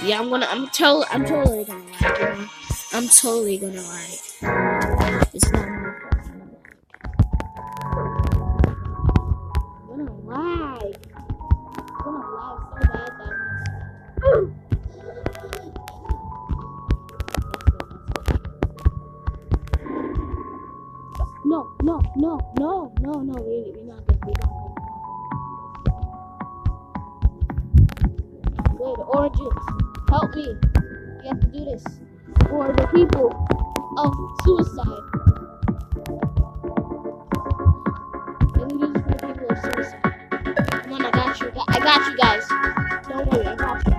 Yeah, I'm totally gonna lie. You know? I'm totally gonna lie. It's not my fault. I'm gonna lie. I'm gonna lie so bad that No, we're not good. Good, Origins, help me. You have to do this for the people of suicide. You have to do this for the people of suicide. Come on, I got you guys. Don't worry, I got you.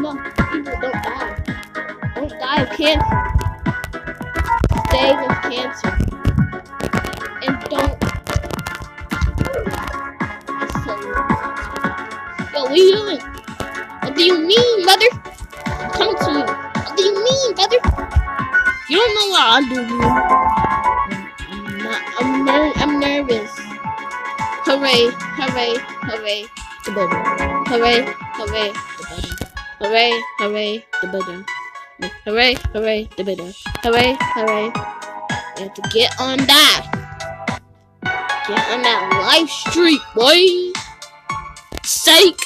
No, people don't die. Don't die of cancer. Stay with cancer. And don't. Yo, what are you doing? What do you mean, brother? I'm coming to you. What do you mean, brother? You don't know what I'm doing. I'm nervous. Hooray, the building. Hooray, the building. Hooray, the building. Hooray, the building. Hooray. You have to get on that. Get on that live streak, boy. Psych.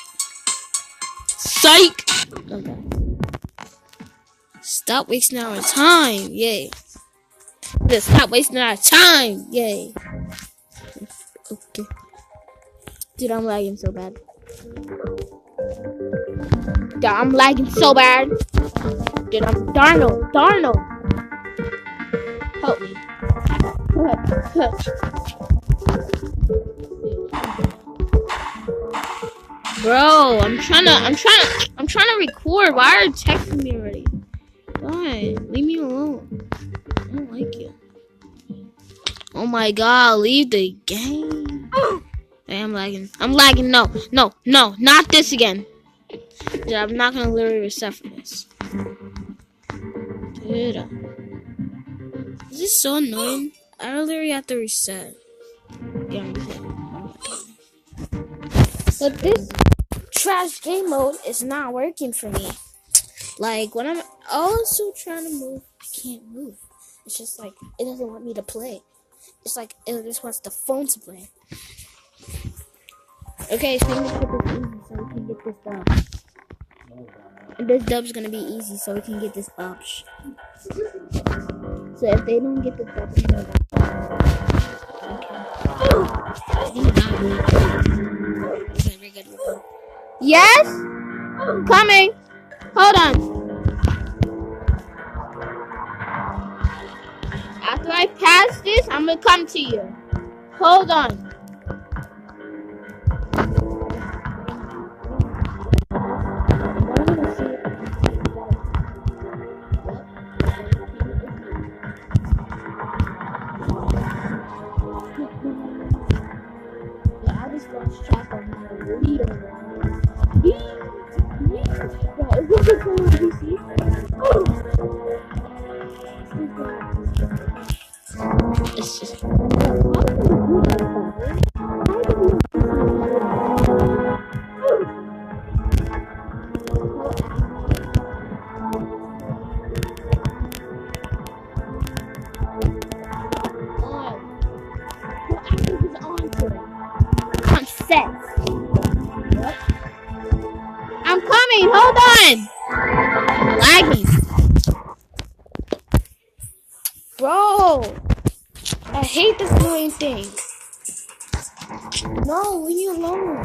Okay. Stop wasting our time. Yay. Just stop wasting our time. Yay. Okay. Dude, I'm lagging so bad. Dude, I'm Darnold. Help me. Bro, I'm trying to record. Why are you texting me already? God, leave me alone. I don't like you. Oh my god, leave the game. Hey, I'm lagging. No, not this again. Dude, I'm not gonna literally reset for this. Dude, this is so annoying. I literally have to reset. Yeah, I'm resetting. But this trash game mode is not working for me. Like, when I'm also trying to move, I can't move. It's just like, it doesn't want me to play. It's like, it just wants the phone to play. Okay, so let's get this easy so we can get this dub. And this dub's gonna be easy so we can get this up. So if they don't get the dub, they don't get okay. Yes? Coming. Hold on. After I pass this, I'm gonna come to you. Hold on. It's just I'm coming, hold on! Lagging. Bro! I hate this annoying thing. No, leave me alone.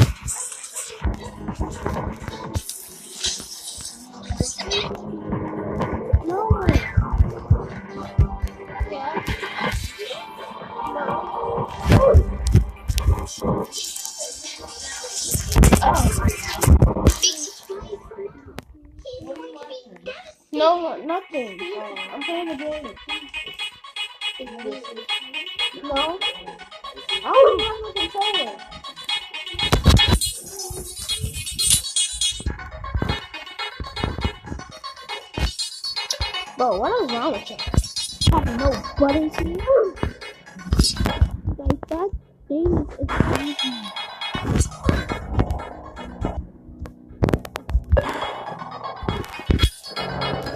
No. Yeah. No, nothing. I'm playing the game. No. I don't have my controller. Bro, what is wrong with you? I have no buttons here. Like that thing is crazy.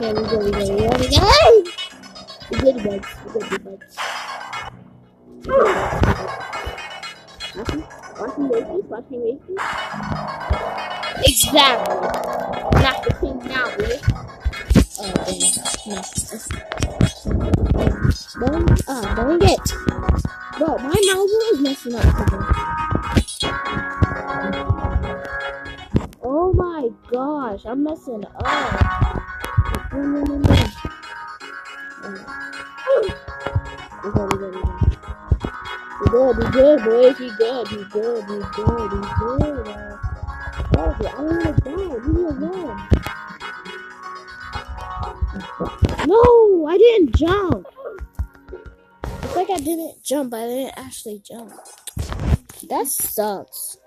Okay, we go. We good bugs. Watch me wait. Exactly. Not the king now, boy. Oh, dang. No. Don't get. Bro, my mouse is messing up today. Oh my gosh, I'm messing up. No. We good, boys. We good. Oh, I don't want to die. Leave me alone. No, I didn't jump. It's like I didn't jump. I didn't actually jump. That sucks.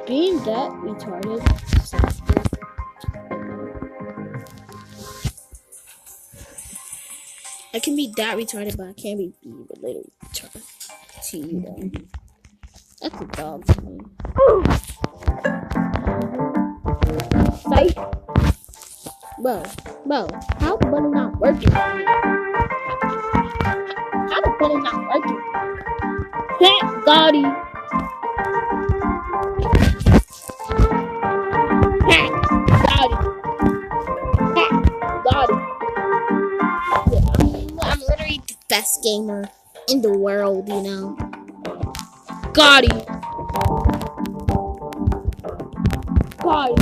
Being that retarded sucks. I can be that retarded, but I can't be little retarded to you, though. That's a dog to me. Fight. Bro, how the button not working? How the button not working? Can't got it. I'm literally the best gamer in the world, you know. Got it. Wait.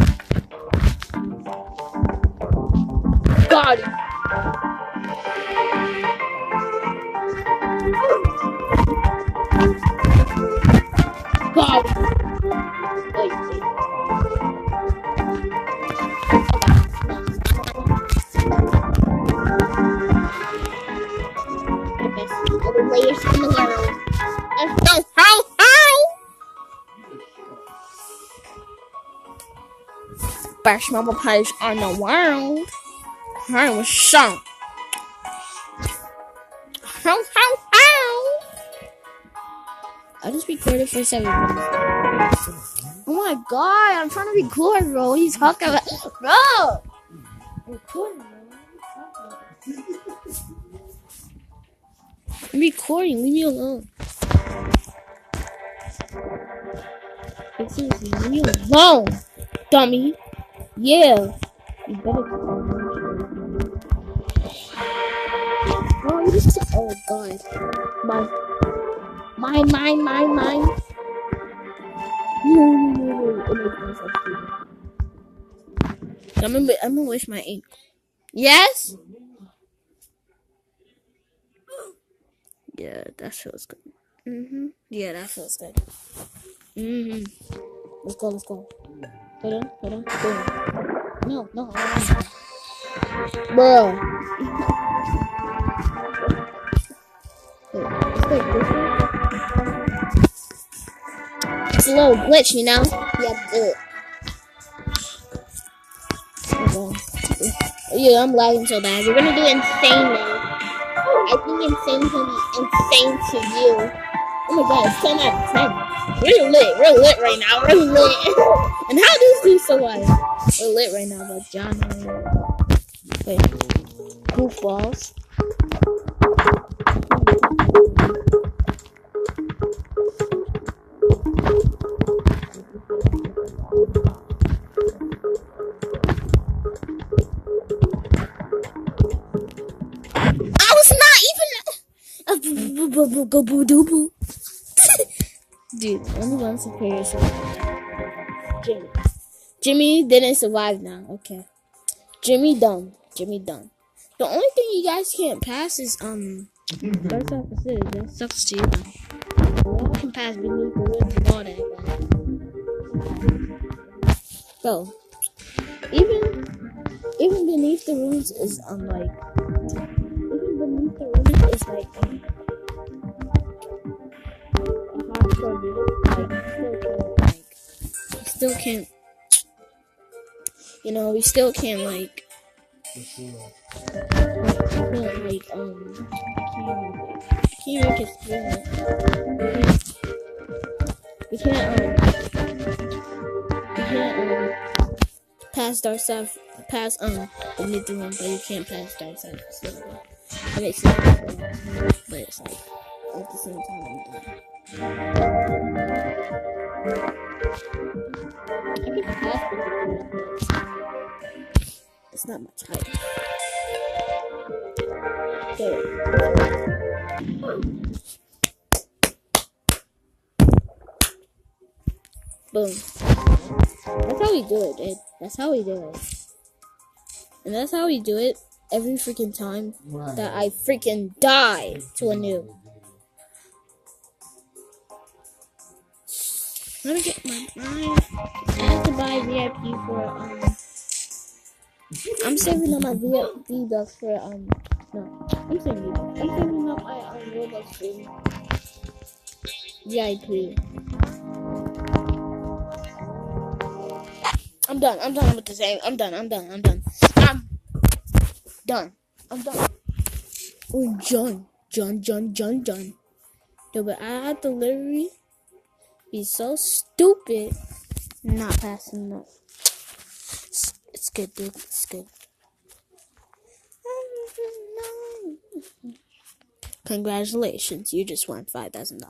The layers in the world. Best mobile players on the world. I was shocked. I just recorded for 7 minutes. Oh my god, I'm trying to record, bro. He's talking about, bro. I'm recording. Leave me alone. Seriously, leave me alone, dummy. Yeah. You better. Oh god. Mine. No. I'm gonna wish my ink. Yes? Yeah, that feels good. Yeah, that feels good. Let's go. Hold on. Boom. No. Bro. It's a little glitch, you know? Yeah, good. Yeah, I'm lagging so bad. We're gonna do insane now. I think insane is gonna be insane to you. Oh my god, it's 10 out of 10. We're lit right now. We're lit. And how do you do so well? We're lit right now, but John. Wait. Goofballs. Dude, only one superior survived. Jimmy didn't survive now. Okay. Jimmy done. The only thing you guys can't pass is first officer. That sucks to you. You can pass beneath the woods and all that. Bro, even beneath the ruins is like still can't, you know, we still can't like, we can't pass ourselves pass the mythic one, but you can't pass dark side. So it makes sense, but it's like at the same time I'm done. I can pass the mythic one, but it's not much height. There. Boom. That's how we do it, dude. That's how we do it. And that's how we do it every freaking time that I freaking die to a noob. Let me get my mind. I have to buy VIP for I'm saving up my VIP bucks for no. I'm saving up my Robux for VIP. I'm done with the same. I'm done. Oh, John. No, but I had to literally be so stupid not passing up. It's good, dude. It's good. Congratulations, you just won $5,000.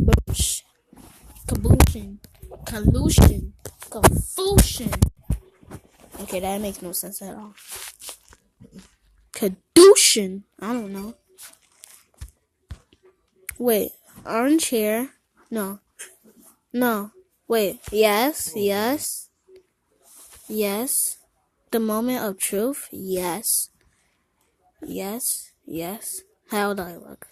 Boosh. Collusion. Confusion. Okay, that makes no sense at all. Caducean. I don't know. Wait, orange hair? No. Wait, yes. The moment of truth? Yes. How do I look?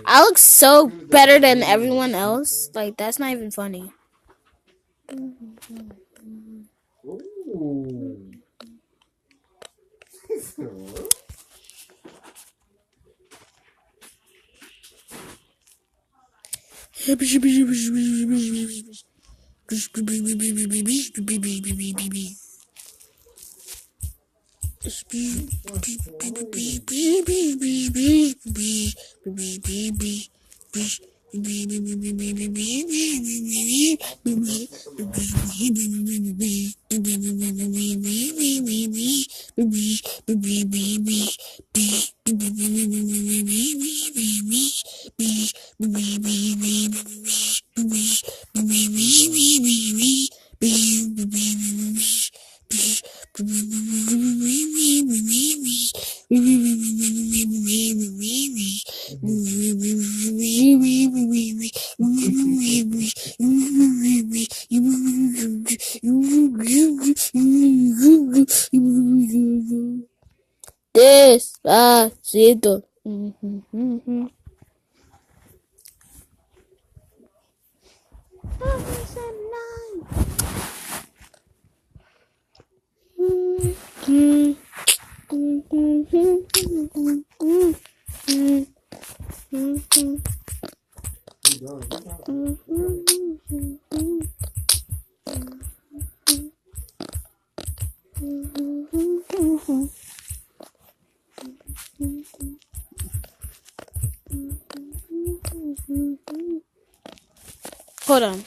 I look so better than everyone else. Like, that's not even funny. Despacito. Hold on.